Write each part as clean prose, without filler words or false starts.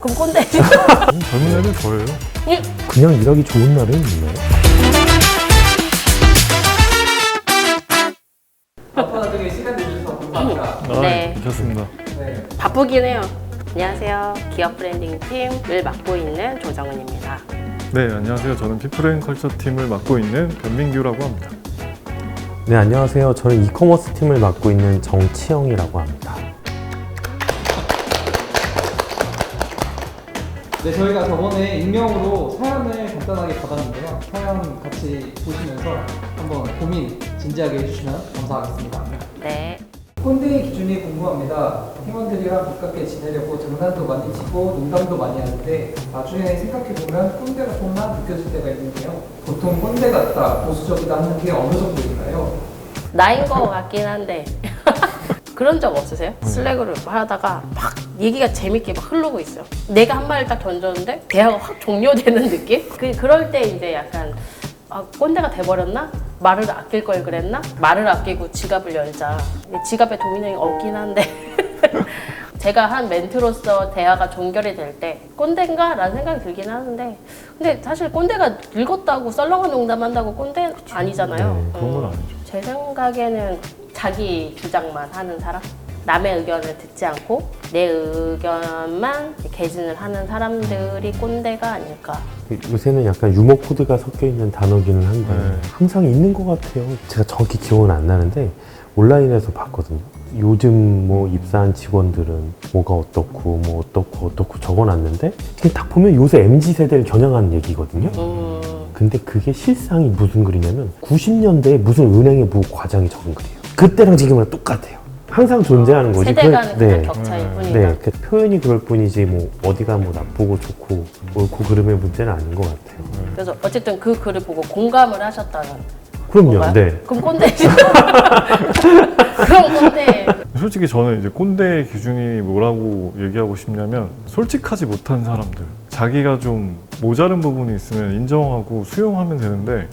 그럼 꼰대. 젊은 애들 저예요. 그냥 일하기 좋은 날은 있나요? 바쁘게 시간 내주셔서 감사합니다. 네. 괜찮습니다. 네. 바쁘긴 해요. 안녕하세요. 기업 브랜딩 팀을 맡고 있는 조정은입니다. 네, 안녕하세요. 저는 피플앤컬처 팀을 맡고 있는 변민규라고 합니다. 네, 안녕하세요. 저는 이커머스 팀을 맡고 있는 정치영이라고 합니다. 네, 저희가 저번에 익명으로 사연을 간단하게 받았는데요. 사연 같이 보시면서 한번 고민 진지하게 해주시면 감사하겠습니다. 네. 꼰대의 기준이 궁금합니다. 팀원들이랑 가깝게 지내려고 장난도 많이 치고 농담도 많이 하는데 나중에 생각해보면 꼰대 같은만 느껴질 때가 있는데요. 보통 꼰대 같다, 보수적이다 하는 게 어느 정도일까요? 나인 것 같긴 한데 그런 적 없으세요? 슬랙으로 하다가 막 얘기가 재밌게 막 흐르고 있어요. 내가 한 말을 딱 던졌는데 대화가 확 종료되는 느낌? 그럴 때 이제 약간 꼰대가 돼버렸나? 말을 아낄 걸 그랬나? 말을 아끼고 지갑을 열자. 지갑에 도민형이 없긴 한데 제가 한 멘트로서 대화가 종결이 될 때 꼰대인가? 라는 생각이 들긴 하는데 근데 사실 꼰대가 늙었다고 썰렁한 농담한다고 꼰대 아니잖아요. 네, 그런 건 아니죠. 제 생각에는 자기 주장만 하는 사람? 남의 의견을 듣지 않고 내 의견만 개진을 하는 사람들이 꼰대가 아닐까. 요새는 약간 유머 코드가 섞여 있는 단어기는 한데 네. 항상 있는 것 같아요. 제가 정확히 기억은 안 나는데 온라인에서 봤거든요. 요즘 뭐 입사한 직원들은 뭐가 어떻고 뭐 어떻고 적어놨는데 그냥 딱 보면 요새 MZ세대를 겨냥한 얘기거든요. 근데 그게 실상이 무슨 글이냐면 90년대에 무슨 은행에 뭐 과장이 적은 글이에요. 그때랑 지금은 똑같아요. 항상 존재하는 거지. 세대 간의 네. 격차일 뿐이다. 네, 그 표현이 그럴 뿐이지 뭐 어디가 뭐 나쁘고 좋고 옳고 그름의 문제는 아닌 것 같아요. 그래서 어쨌든 그 글을 보고 공감을 하셨다는 그럼요. 건가요? 네. 그럼 꼰대. 그럼 꼰대. 솔직히 저는 이제 꼰대의 기준이 뭐라고 얘기하고 싶냐면 솔직하지 못한 사람들, 자기가 좀 모자른 부분이 있으면 인정하고 수용하면 되는데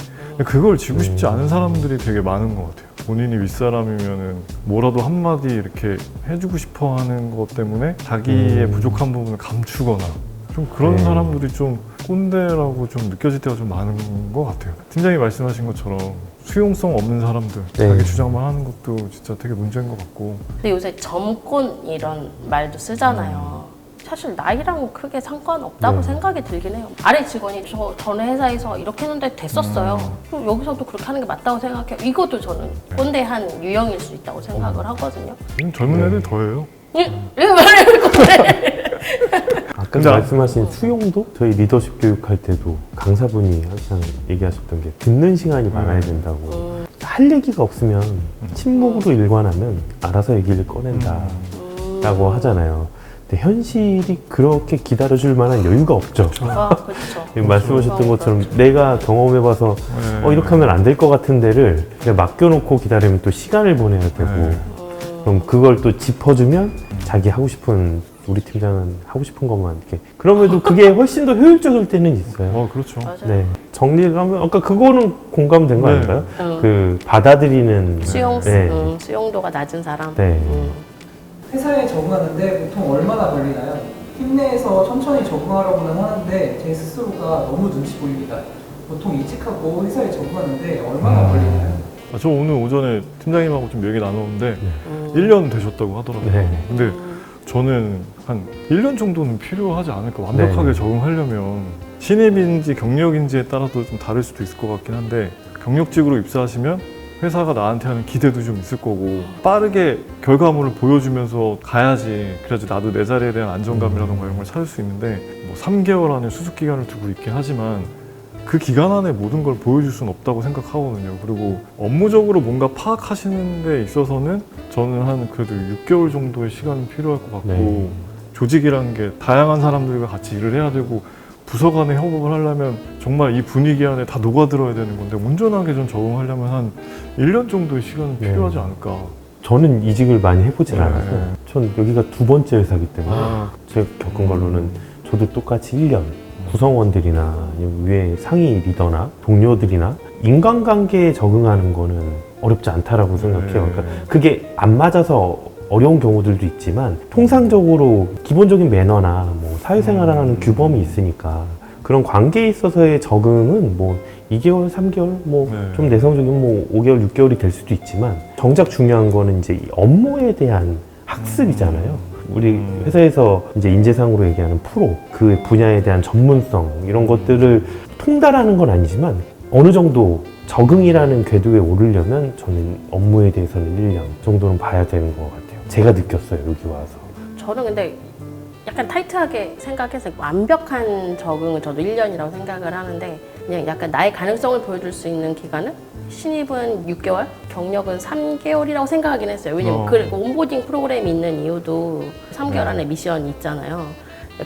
그걸 지고 싶지 않은 사람들이 되게 많은 것 같아요. 본인이 윗사람이면은 뭐라도 한마디 이렇게 해주고 싶어 하는 것 때문에 자기의 부족한 부분을 감추거나 좀 그런 네. 사람들이 좀 꼰대라고 좀 느껴질 때가 좀 많은 것 같아요. 팀장이 말씀하신 것처럼 수용성 없는 사람들, 네. 자기 주장만 하는 것도 진짜 되게 문제인 것 같고. 근데 요새 점권 이런 말도 쓰잖아요. 사실 나이랑 크게 상관없다고 네. 생각이 들긴 해요. 아래 직원이 저 전에 회사에서 이렇게 했는데 됐었어요. 그럼 여기서도 그렇게 하는 게 맞다고 생각해요. 이것도 저는 꼰대 한 유형일 수 있다고 생각을 하거든요. 젊은 애들 더해요. 왜 말해요, 꼰대? 아까 근데 말씀하신 수용도? 저희 리더십 교육할 때도 강사분이 항상 얘기하셨던 게 듣는 시간이 많아야 된다고. 할 얘기가 없으면 침묵으로 일관하면 알아서 얘기를 꺼낸다 라고 하잖아요. 근데 현실이 그렇게 기다려줄 만한 여유가 없죠. 그렇죠. 말씀하셨던 것처럼 내가 경험해봐서 네. 이렇게 하면 안 될 것 같은 데를 그냥 맡겨놓고 기다리면 또 시간을 보내야 되고 네. 그럼 그걸 또 짚어주면 자기 하고 싶은 우리 팀장은 하고 싶은 것만 이렇게 그러면도 그게 훨씬 더 효율적일 때는 있어요. 그렇죠. 맞아요. 네, 정리를 하면 아까 그거는 공감된 거 네. 아닌가요? 그 받아들이는 수용도가 낮은 사람. 네. 회사에 적응하는데 보통 얼마나 걸리나요? 팀 내에서 천천히 적응하려고는 하는데 제 스스로가 너무 눈치 보입니다. 보통 이직하고 회사에 적응하는데 얼마나 걸리나요? 저 오늘 오전에 팀장님하고 좀 얘기 나눴는데 1년 되셨다고 하더라고요. 네. 근데 저는 한 1년 정도는 필요하지 않을까. 완벽하게 네. 적응하려면 신입인지 경력인지에 따라서 좀 다를 수도 있을 것 같긴 한데 경력직으로 입사하시면 회사가 나한테 하는 기대도 좀 있을 거고 빠르게 결과물을 보여주면서 가야지 그래야지 나도 내 자리에 대한 안정감이라던가 이런 걸 찾을 수 있는데 뭐 3개월 안에 수습기간을 두고 있긴 하지만 그 기간 안에 모든 걸 보여줄 수는 없다고 생각하거든요. 그리고 업무적으로 뭔가 파악하시는 데 있어서는 저는 한 그래도 6개월 정도의 시간이 필요할 것 같고 네. 조직이라는 게 다양한 사람들과 같이 일을 해야 되고 부서 간에 협업을 하려면 정말 이 분위기 안에 다 녹아들어야 되는 건데 온전하게 좀 적응하려면 한 1년 정도의 시간은 네. 필요하지 않을까. 저는 이직을 많이 해보진 네. 않아서 전 여기가 2번째 회사이기 때문에 아. 제가 겪은 걸로는 저도 똑같이 1년 구성원들이나 아니면 위에 상위 리더나 동료들이나 인간관계에 적응하는 거는 어렵지 않다라고 생각해요. 그러니까 그게 안 맞아서 어려운 경우들도 있지만 통상적으로 기본적인 매너나 뭐 사회생활하는 규범이 있으니까 그런 관계에 있어서의 적응은 뭐 2개월, 3개월, 뭐 좀 내성적이면 뭐 5개월, 6개월이 될 수도 있지만 정작 중요한 거는 이제 이 업무에 대한 학습이잖아요. 우리 회사에서 이제 인재상으로 얘기하는 프로, 그 분야에 대한 전문성 이런 것들을 통달하는 건 아니지만 어느 정도 적응이라는 궤도에 오르려면 저는 업무에 대해서는 1년 정도는 봐야 되는 것 같아요. 제가 느꼈어요, 여기 와서. 저는 근데 약간 타이트하게 생각해서 완벽한 적응은 저도 1년이라고 생각을 하는데 그냥 약간 나의 가능성을 보여줄 수 있는 기간은 신입은 6개월, 경력은 3개월이라고 생각하긴 했어요. 왜냐면 그 온보딩 프로그램이 있는 이유도 3개월 안에 미션이 있잖아요.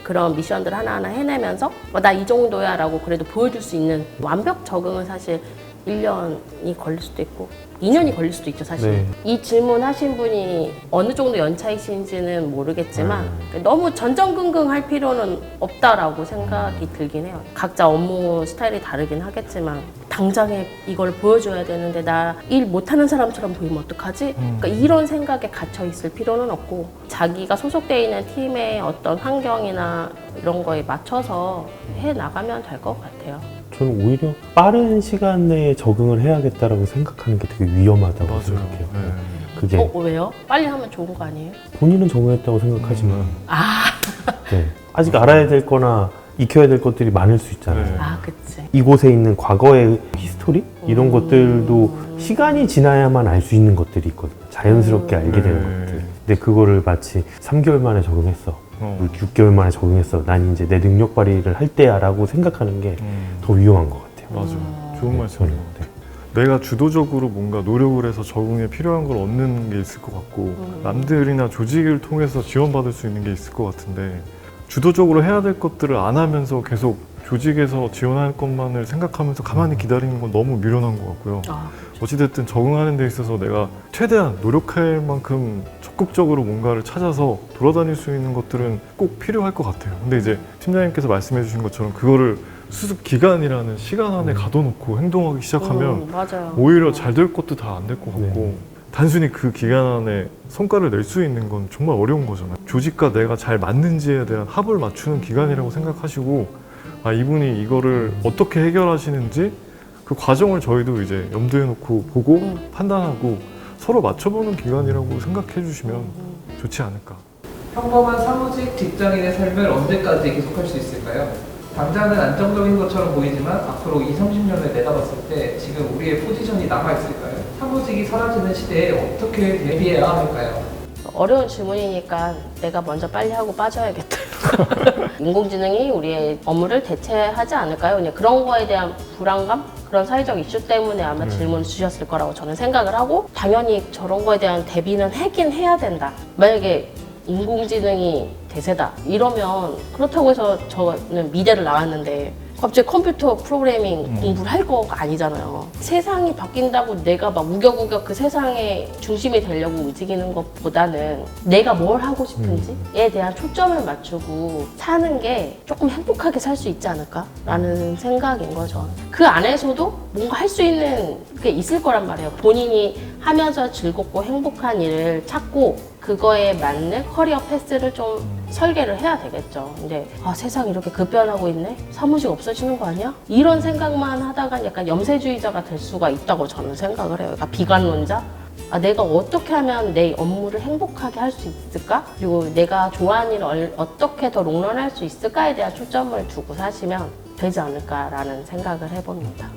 그런 미션들 하나하나 해내면서 나 이 정도야 라고 그래도 보여줄 수 있는 완벽 적응은 사실 1년이 걸릴 수도 있고 2년이 걸릴 수도 있죠 사실. 네. 이 질문 하신 분이 어느 정도 연차이신지는 모르겠지만 너무 전전긍긍 할 필요는 없다라고 생각이 들긴 해요. 각자 업무 스타일이 다르긴 하겠지만 당장에 이걸 보여줘야 되는데 나 일 못하는 사람처럼 보이면 어떡하지? 그러니까 이런 생각에 갇혀 있을 필요는 없고 자기가 소속되어 있는 팀의 어떤 환경이나 이런 거에 맞춰서 해 나가면 될 것 같아요. 저는 오히려 빠른 시간 내에 적응을 해야겠다라고 생각하는 게 되게 위험하다고 맞아요. 생각해요. 네. 그게 왜요? 빨리 하면 좋은 거 아니에요? 본인은 적응했다고 생각하지만 아, 네. 아직 알아야 될 거나 익혀야 될 것들이 많을 수 있잖아요. 네. 아, 그치. 이곳에 있는 과거의 히스토리? 이런 것들도 시간이 지나야만 알 수 있는 것들이 있거든요. 자연스럽게 알게 되는 네. 것들. 근데 그거를 마치 3개월 만에 적응했어. 6개월 만에 적응했어. 난 이제 내 능력 발휘를 할 때야 라고 생각하는 게 더 위험한 것 같아요. 맞아요. 좋은 네, 말씀이에요. 네. 내가 주도적으로 뭔가 노력을 해서 적응에 필요한 걸 얻는 게 있을 것 같고 남들이나 조직을 통해서 지원받을 수 있는 게 있을 것 같은데 주도적으로 해야 될 것들을 안 하면서 계속 조직에서 지원할 것만을 생각하면서 가만히 기다리는 건 너무 미련한 것 같고요. 아, 어찌됐든 적응하는 데 있어서 내가 최대한 노력할 만큼 적극적으로 뭔가를 찾아서 돌아다닐 수 있는 것들은 꼭 필요할 것 같아요. 근데 이제 팀장님께서 말씀해 주신 것처럼 그거를 수습 기간이라는 시간 안에 가둬놓고 행동하기 시작하면 맞아요. 오히려 잘 될 것도 다 안 될 것 같고 네. 단순히 그 기간 안에 성과를 낼 수 있는 건 정말 어려운 거잖아요. 조직과 내가 잘 맞는지에 대한 합을 맞추는 기간이라고 생각하시고 이분이 이거를 어떻게 해결하시는지 그 과정을 저희도 이제 염두에 놓고 보고 판단하고 서로 맞춰보는 기간이라고 생각해 주시면 좋지 않을까. 평범한 사무직 직장인의 삶을 언제까지 계속할 수 있을까요? 당장은 안정적인 것처럼 보이지만 앞으로 20, 30년을 내다봤을 때 지금 우리의 포지션이 남아있을까요? 사무직이 사라지는 시대에 어떻게 대비해야 할까요? 어려운 질문이니까 내가 먼저 빨리 하고 빠져야겠다. 인공지능이 우리의 업무를 대체하지 않을까요? 그냥 그런 거에 대한 불안감? 그런 사회적 이슈 때문에 아마 질문을 주셨을 거라고 저는 생각을 하고 당연히 저런 거에 대한 대비는 하긴 해야 된다. 만약에 인공지능이 대세다 이러면 그렇다고 해서 저는 미대를 나왔는데 갑자기 컴퓨터 프로그래밍 공부를 할 거가 아니잖아요. 세상이 바뀐다고 내가 막 우겨우겨 그 세상의 중심이 되려고 움직이는 것보다는 내가 뭘 하고 싶은지에 대한 초점을 맞추고 사는 게 조금 행복하게 살 수 있지 않을까라는 생각인 거죠. 그 안에서도 뭔가 할 수 있는 게 있을 거란 말이에요. 본인이 하면서 즐겁고 행복한 일을 찾고 그거에 맞는 커리어 패스를 좀 설계를 해야 되겠죠. 근데 세상이 이렇게 급변하고 있네? 사무직 없어지는 거 아니야? 이런 생각만 하다가 약간 염세주의자가 될 수가 있다고 저는 생각을 해요. 그러니까 비관론자? 내가 어떻게 하면 내 업무를 행복하게 할 수 있을까? 그리고 내가 좋아하는 일을 어떻게 더 롱런할 수 있을까에 대한 초점을 두고 사시면 되지 않을까라는 생각을 해봅니다.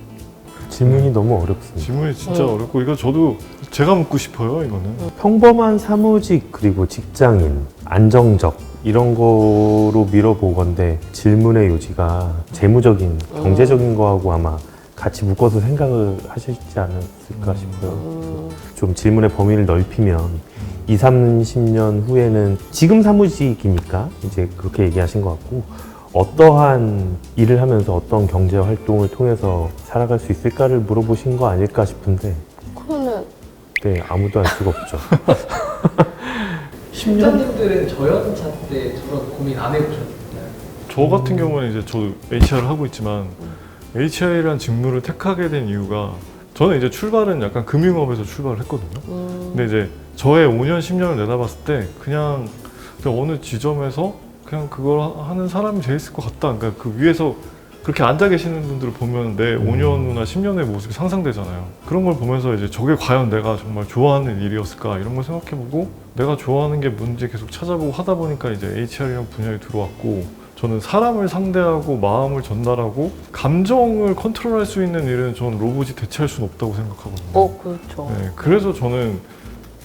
질문이 너무 어렵습니다. 질문이 진짜 어렵고 이거 저도 제가 묻고 싶어요. 이거는 평범한 사무직 그리고 직장인, 안정적 이런 거로 밀어보건데 질문의 요지가 재무적인, 경제적인 거하고 아마 같이 묶어서 생각을 하시지 않았을까 싶어요. 좀 질문의 범위를 넓히면 20, 30년 후에는 지금 사무직이니까 이제 그렇게 얘기하신 것 같고 어떠한 일을 하면서 어떤 경제 활동을 통해서 살아갈 수 있을까를 물어보신 거 아닐까 싶은데 그러면 네, 아무도 알 수가 없죠. 팀장님들은 저연차 때 저런 고민 안 해보셨나요? 저 같은 경우는 이제 저도 HR을 하고 있지만 HR이라는 직무를 택하게 된 이유가 저는 이제 출발은 약간 금융업에서 출발을 했거든요. 근데 이제 저의 5년, 10년을 내다봤을 때 그냥 어느 지점에서 그냥 그걸 하는 사람이 돼 있을 것 같다. 그러니까 그 위에서 그렇게 앉아 계시는 분들을 보면 내 5년 후나 10년의 모습이 상상되잖아요. 그런 걸 보면서 이제 저게 과연 내가 정말 좋아하는 일이었을까 이런 걸 생각해보고 내가 좋아하는 게 뭔지 계속 찾아보고 하다 보니까 이제 HR이라는 분야에 들어왔고 저는 사람을 상대하고 마음을 전달하고 감정을 컨트롤할 수 있는 일은 저는 로봇이 대체할 수는 없다고 생각하거든요. 그렇죠. 네, 그래서 저는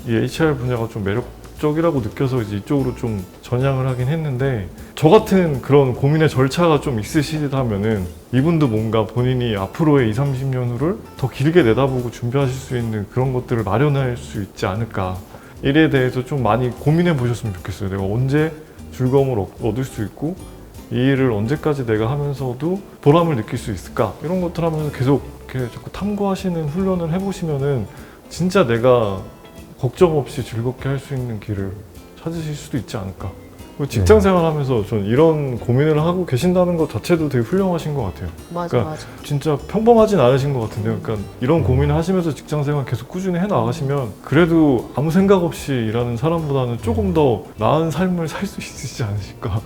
이 HR 분야가 좀 매력적이라고 느껴서 이제 이쪽으로 좀 전향을 하긴 했는데 저 같은 그런 고민의 절차가 좀 있으시다면은 이분도 뭔가 본인이 앞으로의 20, 30년 후를 더 길게 내다보고 준비하실 수 있는 그런 것들을 마련할 수 있지 않을까. 일에 대해서 좀 많이 고민해 보셨으면 좋겠어요. 내가 언제 즐거움을 얻을 수 있고 이 일을 언제까지 내가 하면서도 보람을 느낄 수 있을까? 이런 것들 하면서 계속 이렇게 자꾸 탐구하시는 훈련을 해보시면은 진짜 내가 걱정 없이 즐겁게 할 수 있는 길을 찾으실 수도 있지 않을까. 그리고 직장 생활하면서 전 이런 고민을 하고 계신다는 것 자체도 되게 훌륭하신 것 같아요. 맞아, 그러니까 맞아. 진짜 평범하진 않으신 것 같은데요. 그러니까 이런 고민을 하시면서 직장 생활 계속 꾸준히 해 나가시면 그래도 아무 생각 없이 일하는 사람보다는 조금 더 나은 삶을 살 수 있으시지 않으실까.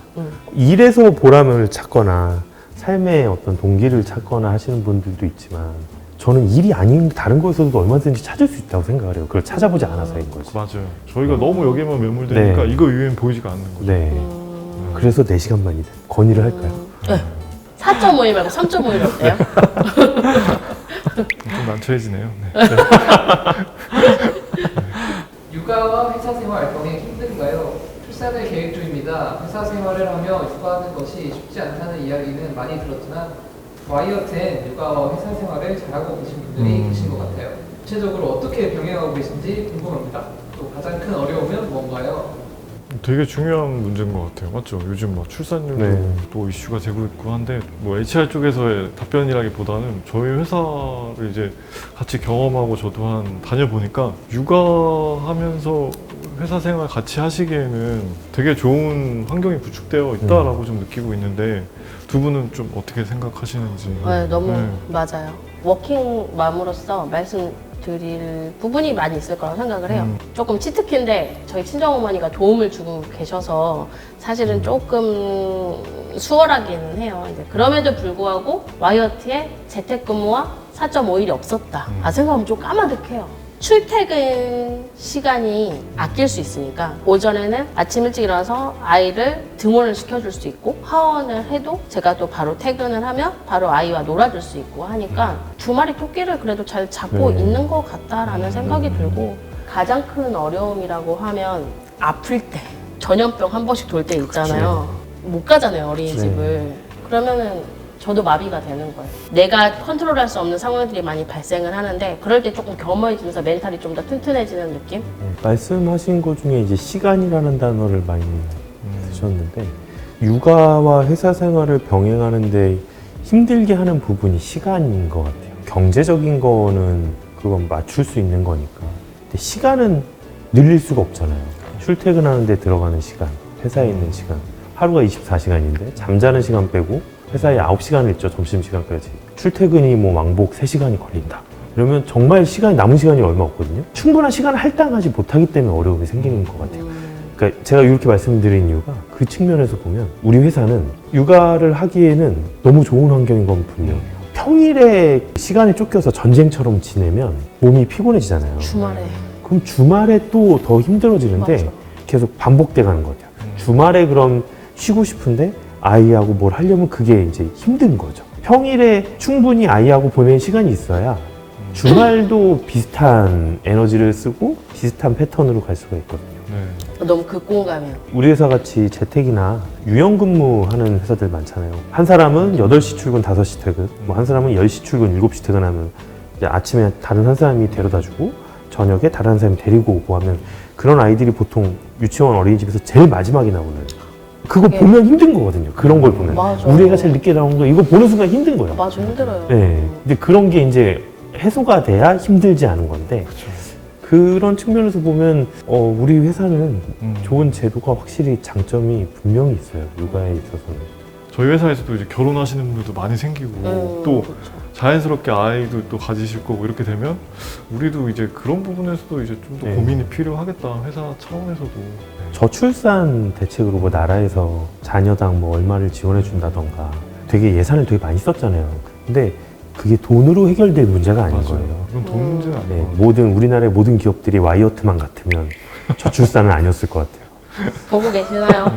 일에서 보람을 찾거나 삶의 어떤 동기를 찾거나 하시는 분들도 있지만 저는 일이 아닌 다른 거에서도 얼마든지 찾을 수 있다고 생각을 해요. 그걸 찾아보지 않아서인 거지. 맞아요. 저희가 너무 여기에만 매몰되니까 네. 이거 이외엔 보이지가 않는 거죠. 네. 그래서 4시간만이래. 건의를 할까요? 4.5일 말고 3.5일 어때요? 좀 난처해지네요. 네. 육아와 회사 생활 병행 힘든가요? 출산을 계획 중입니다. 회사 생활을 하며 육아하는 것이 쉽지 않다는 이야기는 많이 들었지만 와이어트엔 육아와 회사 생활을 잘하고 계신 분들이 계신 것 같아요. 구체적으로 어떻게 병행하고 계신지 궁금합니다. 또 가장 큰 어려움은 뭔가요? 되게 중요한 문제인 것 같아요. 맞죠? 요즘 막 출산율도 네. 또 이슈가 되고 있고 한데 뭐 HR 쪽에서의 답변이라기보다는 저희 회사를 이제 같이 경험하고 저도 한 다녀보니까 육아하면서 회사 생활 같이 하시기에는 되게 좋은 환경이 구축되어 있다라고 좀 느끼고 있는데 두 분은 좀 어떻게 생각하시는지. 네, 너무 네. 맞아요. 워킹맘으로서 말씀드릴 부분이 많이 있을 거라고 생각을 해요. 조금 치트키인데 저희 친정어머니가 도움을 주고 계셔서 사실은 조금 수월하기는 해요. 이제 그럼에도 불구하고 와이어트에 재택근무와 4.5일이 없었다. 생각하면 좀 까마득해요. 출퇴근 시간이 아낄 수 있으니까 오전에는 아침 일찍 일어나서 아이를 등원을 시켜줄 수 있고 하원을 해도 제가 또 바로 퇴근을 하면 바로 아이와 놀아줄 수 있고 하니까 두 마리 토끼를 그래도 잘 잡고 있는 것 같다라는 생각이 들고 가장 큰 어려움이라고 하면 아플 때 전염병 한 번씩 돌 때 있잖아요. 못 가잖아요, 어린이집을. 그러면은 저도 마비가 되는 거예요. 내가 컨트롤할 수 없는 상황들이 많이 발생을 하는데 그럴 때 조금 겸허해지면서 멘탈이 좀 더 튼튼해지는 느낌? 말씀하신 것 중에 이제 시간이라는 단어를 많이 쓰셨는데 육아와 회사 생활을 병행하는데 힘들게 하는 부분이 시간인 것 같아요. 경제적인 거는 그건 맞출 수 있는 거니까. 근데 시간은 늘릴 수가 없잖아요. 출퇴근하는데 들어가는 시간, 회사에 있는 시간. 하루가 24시간인데 잠자는 시간 빼고 회사에 9시간을 있죠. 점심시간까지. 출퇴근이 뭐 왕복 3시간이 걸린다. 그러면 정말 남은 시간이 얼마 없거든요. 충분한 시간을 할당하지 못하기 때문에 어려움이 생기는 것 같아요. 그러니까 제가 이렇게 말씀드린 이유가 그 측면에서 보면 우리 회사는 육아를 하기에는 너무 좋은 환경인 건 분명해요. 평일에 시간에 쫓겨서 전쟁처럼 지내면 몸이 피곤해지잖아요. 주말에. 그럼 주말에 또 더 힘들어지는데 맞아. 계속 반복돼 가는 것 같아요. 주말에 그럼 쉬고 싶은데 아이하고 뭘 하려면 그게 이제 힘든 거죠. 평일에 충분히 아이하고 보내는 시간이 있어야 주말도 비슷한 에너지를 쓰고 비슷한 패턴으로 갈 수가 있거든요. 네. 너무 극공감이에요. 우리 회사 같이 재택이나 유연근무하는 회사들 많잖아요. 한 사람은 8시 출근, 5시 퇴근, 뭐 한 사람은 10시 출근, 7시 퇴근하면 이제 아침에 다른 한 사람이 데려다주고 저녁에 다른 한 사람이 데리고 오고 하면 그런 아이들이 보통 유치원 어린이집에서 제일 마지막에 나오는 그거 예. 보면 힘든 거거든요. 그런 걸 보면. 맞아. 우리 애가 제일 늦게 나오는 거 이거 보는 순간 힘든 거예요. 맞아, 힘들어요. 네. 근데 그런 게 이제 해소가 돼야 힘들지 않은 건데 그렇죠. 그런 측면에서 보면 우리 회사는 음. 좋은 제도가 확실히 장점이 분명히 있어요. 육아에 있어서는. 저희 회사에서도 이제 결혼하시는 분들도 많이 생기고 또 그렇죠. 자연스럽게 아이도 또 가지실 거고 이렇게 되면 우리도 이제 그런 부분에서도 이제 좀 더 네. 고민이 필요하겠다. 회사 차원에서도. 저출산 대책으로 뭐 나라에서 자녀당 뭐 얼마를 지원해 준다던가 되게 예산을 되게 많이 썼잖아요. 근데 그게 돈으로 해결될 문제가 아닌 맞아요. 거예요. 이건 돈 문제는 아닌 네, 것 같아요. 모든 우리나라의 모든 기업들이 와이어트만 같으면 저출산은 아니었을 것 같아요. 보고 계시나요?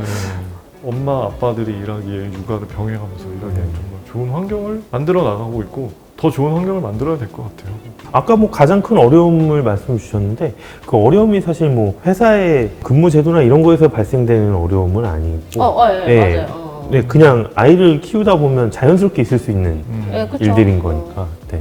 엄마 아빠들이 일하기에 육아를 병행하면서 일하기에 정말 좋은 환경을 만들어 나가고 있고 더 좋은 환경을 만들어야 될 것 같아요. 아까 뭐 가장 큰 어려움을 말씀 주셨는데 그 어려움이 사실 뭐 회사의 근무 제도나 이런 거에서 발생되는 어려움은 아니고 예, 네. 맞아요. 네, 그냥 아이를 키우다 보면 자연스럽게 있을 수 있는 예, 그쵸. 일들인 거니까. 네.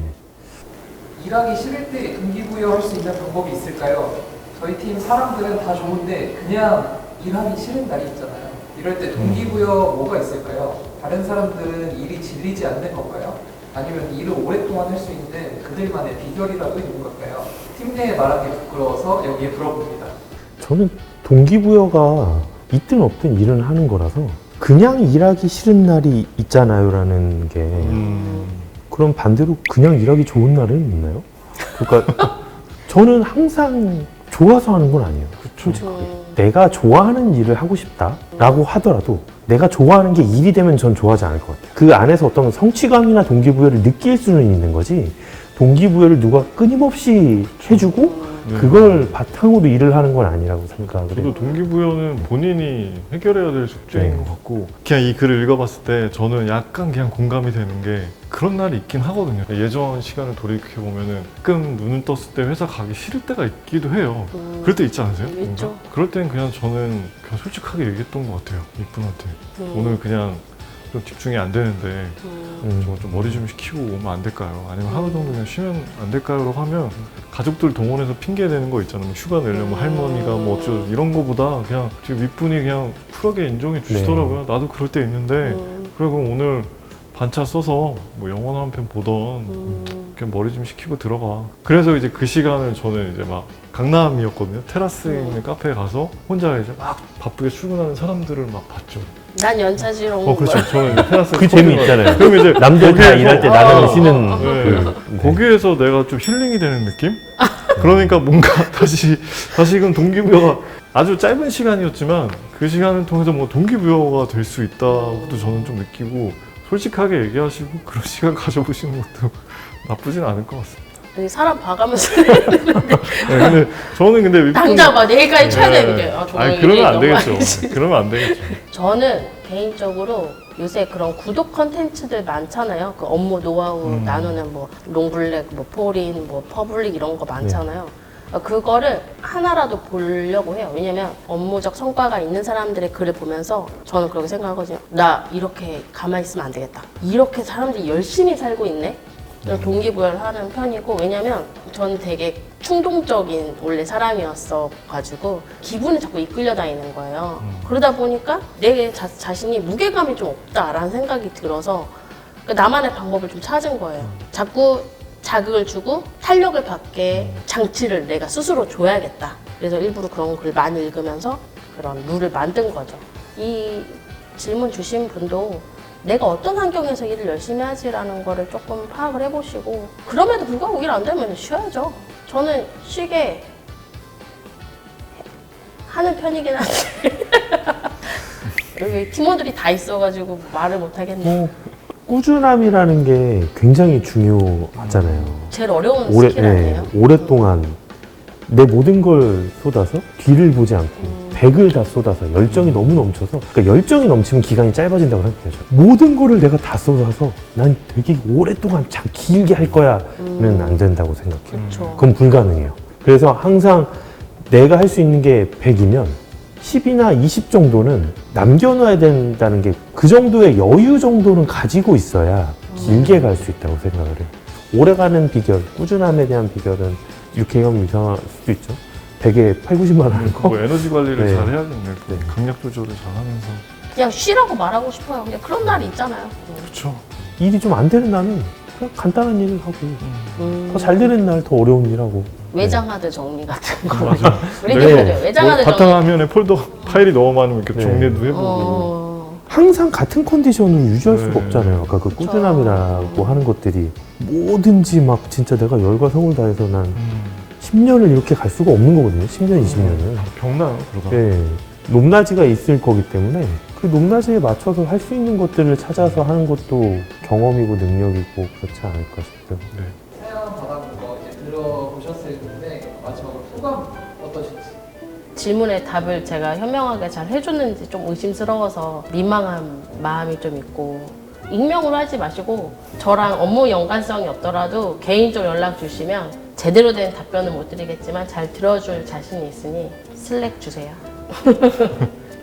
일하기 싫을 때 동기부여할 수 있는 방법이 있을까요? 저희 팀 사람들은 다 좋은데 그냥 일하기 싫은 날이 있잖아요. 이럴 때 동기부여 뭐가 있을까요? 다른 사람들은 일이 질리지 않는 건가요? 아니면 일을 오랫동안 할 수 있는 그들만의 비결이라도 있는 걸까요? 팀 내에 말하기 부끄러워서 여기에 물어봅니다. 저는 동기부여가 있든 없든 일은 하는 거라서 그냥 일하기 싫은 날이 있잖아요라는 게 그럼 반대로 그냥 일하기 좋은 날은 있나요? 그러니까 저는 항상 좋아서 하는 건 아니에요. 솔직하게. 내가 좋아하는 일을 하고 싶다라고 하더라도 내가 좋아하는 게 일이 되면 전 좋아하지 않을 것 같아요. 그 안에서 어떤 성취감이나 동기부여를 느낄 수는 있는 거지 동기부여를 누가 끊임없이 해주고 그걸 바탕으로 일을 하는 건 아니라고 생각을 해요. 저도 동기부여는 본인이 해결해야 될 숙제인 네. 것 같고 그냥 이 글을 읽어봤을 때 저는 약간 그냥 공감이 되는 게 그런 날이 있긴 하거든요. 예전 시간을 돌이켜보면은 가끔 눈을 떴을 때 회사 가기 싫을 때가 있기도 해요. 그럴 때 있지 않으세요? 있죠. 뭔가? 그럴 땐 그냥 저는 그냥 솔직하게 얘기했던 것 같아요. 이분한테. 음. 오늘 그냥 좀 집중이 안 되는데 음. 저 좀 머리 좀 식히고 오면 안 될까요? 아니면 하루 정도 그냥 쉬면 안 될까요? 라고 하면 가족들 동원해서 핑계 대는 거 있잖아요. 뭐 휴가 내려면 할머니가 뭐 어쩌고 이런 거보다 그냥 지금 윗분이 그냥 쿨하게 인정해 주시더라고요. 나도 그럴 때 있는데 그래 그럼 오늘 반차 써서 뭐 영화 한 편 보던 그냥 머리 좀 식히고 들어가. 그래서 이제 그 시간을 저는 이제 막 강남이었거든요. 테라스에 있는 카페에 가서 혼자 이제 막 바쁘게 출근하는 사람들을 막 봤죠. 난 연차지로 온 그렇죠. 거야. 저는 이제 테라스에 그 재미 있잖아요. 그럼 이제 남들 다 거기에서- 일할 때 나는 쉬는 네. 그, 네. 거기에서 내가 좀 힐링이 되는 느낌? 그러니까 뭔가 다시금 동기부여가 아주 짧은 시간이었지만 그 시간을 통해서 뭐 동기부여가 될 수 있다고도 저는 좀 느끼고 솔직하게 얘기하시고 그런 시간 가져보시는 것도 나쁘진 않을 것 같습니다. 여기 사람 봐가면서 네, 근데 저는 근데 윗분- 당장 봐 내일까지 쳐야 네. 되는 게 아니 그러면 안 되겠죠. 그러면 안 되겠죠. 저는 개인적으로 요새 그런 구독 컨텐츠들 많잖아요. 그 업무 노하우 나누는 뭐 롱블랙, 뭐 포린, 뭐 퍼블릭 이런 거 많잖아요. 그거를 하나라도 보려고 해요. 왜냐면 업무적 성과가 있는 사람들의 글을 보면서 저는 그렇게 생각하거든요. 나 이렇게 가만히 있으면 안 되겠다. 이렇게 사람들이 열심히 살고 있네? 그래서 동기부여를 하는 편이고 왜냐면 저는 되게 충동적인 원래 사람이었어 가지고 기분이 자꾸 이끌려 다니는 거예요. 그러다 보니까 내 자신이 무게감이 좀 없다라는 생각이 들어서 나만의 방법을 좀 찾은 거예요. 자꾸 자극을 주고 탄력을 받게 장치를 내가 스스로 줘야겠다. 그래서 일부러 그런 글 많이 읽으면서 그런 룰을 만든 거죠. 이 질문 주신 분도 내가 어떤 환경에서 일을 열심히 하지라는 거를 조금 파악을 해보시고 그럼에도 불구하고 일 안 되면 쉬어야죠. 저는 쉬게 하는 편이긴 한데 여기 팀원들이 다 있어가지고 말을 못 하겠네. 뭐 꾸준함이라는 게 굉장히 중요하잖아요. 제일 어려운 오래, 스킬 아니에요? 오랫동안 내 모든 걸 쏟아서 뒤를 보지 않고 100을 다 쏟아서 열정이 너무 넘쳐서 그러니까 열정이 넘치면 기간이 짧아진다고 생각해요. 모든 거를 내가 다 쏟아서 난 되게 오랫동안 참 길게 할 거야는 안 된다고 생각해요. 그렇죠. 그건 불가능해요. 그래서 항상 내가 할 수 있는 게 100이면 10이나 20 정도는 남겨놔야 된다는 게 그 정도의 여유 정도는 가지고 있어야 길게 갈 수 있다고 생각을 해요. 오래가는 비결, 꾸준함에 대한 비결은 이렇게 하면 이상할 수도 있죠. 100에 8, 90만 하는 거. 뭐 에너지 관리를 네. 잘 해야겠네. 네. 강약 조절을 잘 하면서. 그냥 쉬라고 말하고 싶어요. 그냥 그런 날이 있잖아요. 그렇죠. 일이 좀 안 되는 날은 그냥 간단한 일을 하고 더 잘 되는 날 더 어려운 일 하고. 외장하드 정리 같은 거. 우리 네. 네. 외장하드 뭐 정리. 바탕화면에 폴더 파일이 너무 많으면 이렇게 네. 정리도 해보고. 항상 같은 컨디션으로 유지할 수가 네. 없잖아요. 아까 그 그쵸. 꾸준함이라고 하는 것들이 뭐든지 막 진짜 내가 열과 성을 다해서 난 10년을 이렇게 갈 수가 없는 거거든요. 10년, 20년을. 병나요 그러다. 네. 높낮이가 있을 거기 때문에 그 높낮이에 맞춰서 할 수 있는 것들을 찾아서 하는 것도 경험이고 능력이고 그렇지 않을까 싶어요. 네. 사연 받아본 거 이제 들어보셨을 텐데 마지막으로 소감 어떠신지? 질문에 답을 제가 현명하게 잘 해줬는지 좀 의심스러워서 민망한 마음이 좀 있고, 익명으로 하지 마시고 저랑 업무 연관성이 없더라도 개인적으로 연락 주시면 제대로 된 답변은 못 드리겠지만 잘 들어줄 자신이 있으니 슬랙 주세요.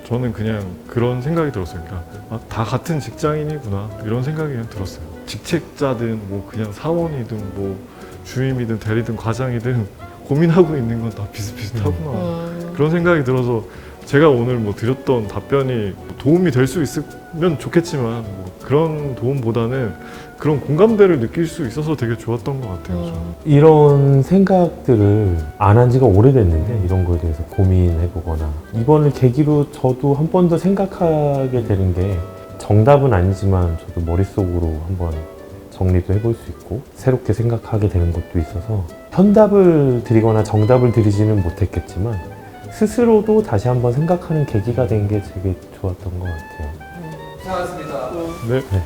저는 그냥 그런 생각이 들었어요. 그러니까 아, 다 같은 직장인이구나 이런 생각이 그냥 들었어요. 직책자든 뭐 그냥 사원이든 뭐 주임이든 대리든 과장이든 고민하고 있는 건 다 비슷비슷하구나 그런 생각이 들어서 제가 오늘 뭐 드렸던 답변이 도움이 될 수 있으면 좋겠지만 뭐 그런 도움보다는 그런 공감대를 느낄 수 있어서 되게 좋았던 것 같아요. 저는. 이런 생각들을 안 한 지가 오래됐는데 이런 거에 대해서 고민해보거나 이번을 계기로 저도 한 번 더 생각하게 되는 게 정답은 아니지만 저도 머릿속으로 한번 정리도 해볼 수 있고 새롭게 생각하게 되는 것도 있어서 현답을 드리거나 정답을 드리지는 못했겠지만 스스로도 다시 한번 생각하는 계기가 된 게 되게 좋았던 것 같아요. 고생하셨습니다. 네. 네.